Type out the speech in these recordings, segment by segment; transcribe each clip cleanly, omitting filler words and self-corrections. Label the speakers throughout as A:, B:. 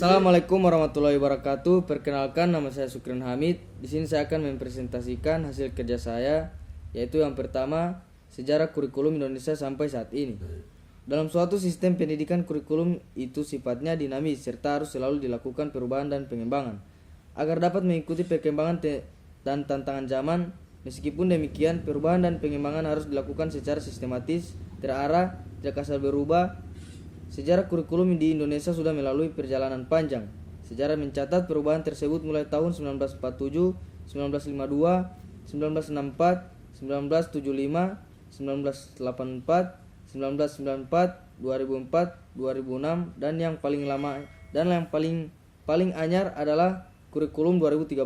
A: Assalamualaikum warahmatullahi wabarakatuh. Perkenalkan, nama saya Sukron Hamid. Di sini saya akan mempresentasikan hasil kerja saya, yaitu yang pertama, sejarah kurikulum Indonesia sampai saat ini. Dalam suatu sistem pendidikan, kurikulum itu sifatnya dinamis serta harus selalu dilakukan perubahan dan pengembangan agar dapat mengikuti perkembangan dan tantangan zaman. Meskipun demikian, perubahan dan pengembangan harus dilakukan secara sistematis, terarah, tidak asal berubah. Sejarah kurikulum di Indonesia sudah melalui perjalanan panjang. Sejarah mencatat perubahan tersebut mulai tahun 1947, 1952, 1964, 1975, 1984, 1994, 2004, 2006 dan yang paling lama dan yang paling anyar adalah kurikulum 2013.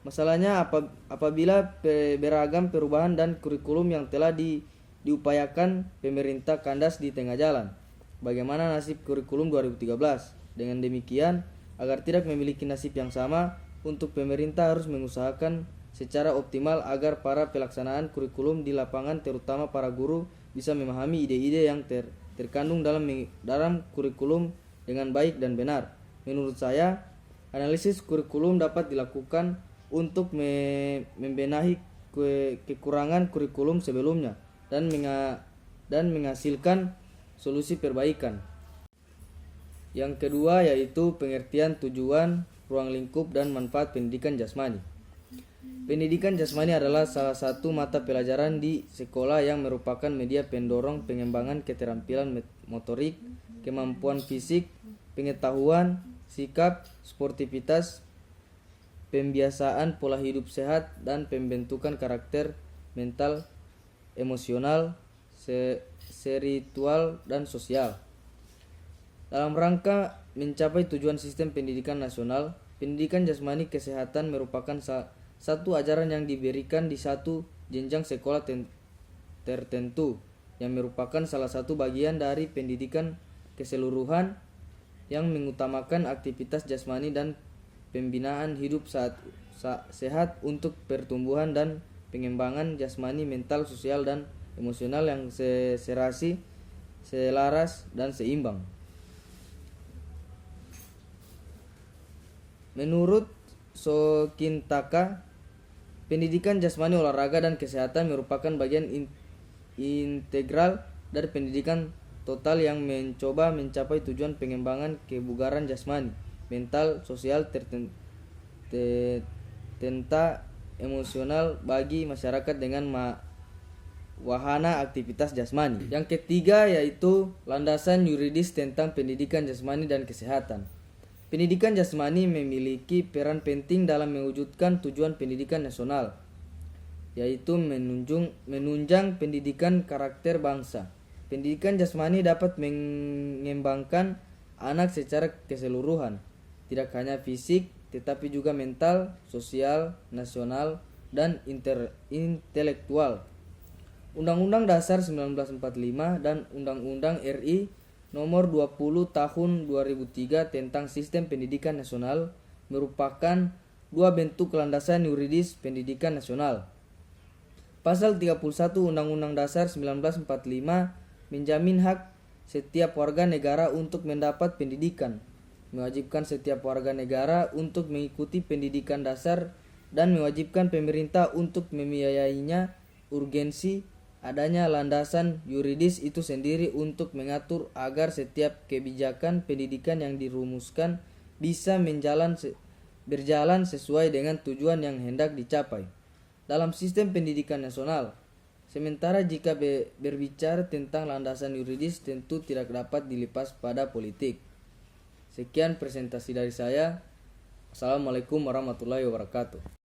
A: Masalahnya apabila beragam perubahan dan kurikulum yang telah diupayakan pemerintah kandas di tengah jalan. Bagaimana nasib kurikulum 2013? Dengan demikian, agar tidak memiliki nasib yang sama, untuk pemerintah harus mengusahakan secara optimal agar para pelaksanaan kurikulum di lapangan, terutama para guru, bisa memahami ide-ide yang terkandung dalam kurikulum dengan baik dan benar. Menurut saya, analisis kurikulum dapat dilakukan untuk membenahi kekurangan kurikulum sebelumnya dan menghasilkan solusi perbaikan. Yang kedua yaitu pengertian tujuan, ruang lingkup, dan manfaat pendidikan jasmani. Pendidikan jasmani adalah salah satu mata pelajaran di sekolah yang merupakan media pendorong pengembangan keterampilan motorik, kemampuan fisik, pengetahuan, sikap, sportivitas, pembiasaan pola hidup sehat, dan pembentukan karakter mental, emosional, spiritual, dan sosial. Dalam rangka mencapai tujuan sistem pendidikan nasional, pendidikan jasmani kesehatan merupakan satu ajaran yang diberikan di satu jenjang sekolah tertentu, yang merupakan salah satu bagian dari pendidikan keseluruhan yang mengutamakan aktivitas jasmani dan pembinaan hidup sehat untuk pertumbuhan dan pengembangan jasmani, mental, sosial, dan emosional yang serasi, selaras, dan seimbang. Menurut Sokintaka, pendidikan jasmani, olahraga, dan kesehatan merupakan bagian integral dari pendidikan total yang mencoba mencapai tujuan pengembangan kebugaran jasmani, mental, sosial, tenta emosional bagi masyarakat dengan wahana aktivitas jasmani. Yang ketiga yaitu landasan yuridis tentang pendidikan jasmani dan kesehatan. Pendidikan jasmani memiliki peran penting dalam mewujudkan tujuan pendidikan nasional, yaitu menunjang pendidikan karakter bangsa. Pendidikan jasmani dapat mengembangkan anak secara keseluruhan, tidak hanya fisik, tetapi juga mental, sosial, nasional, dan intelektual. Undang-Undang Dasar 1945 dan Undang-Undang RI Nomor 20 Tahun 2003 tentang Sistem Pendidikan Nasional merupakan dua bentuk landasan yuridis pendidikan nasional. Pasal 31 Undang-Undang Dasar 1945 menjamin hak setiap warga negara untuk mendapat pendidikan, mewajibkan setiap warga negara untuk mengikuti pendidikan dasar, dan mewajibkan pemerintah untuk membiayainya. Urgensi adanya landasan yuridis itu sendiri untuk mengatur agar setiap kebijakan pendidikan yang dirumuskan bisa berjalan sesuai dengan tujuan yang hendak dicapai dalam sistem pendidikan nasional. Sementara jika berbicara tentang landasan yuridis, tentu tidak dapat dilepas pada politik. Sekian presentasi dari saya. Assalamualaikum warahmatullahi wabarakatuh.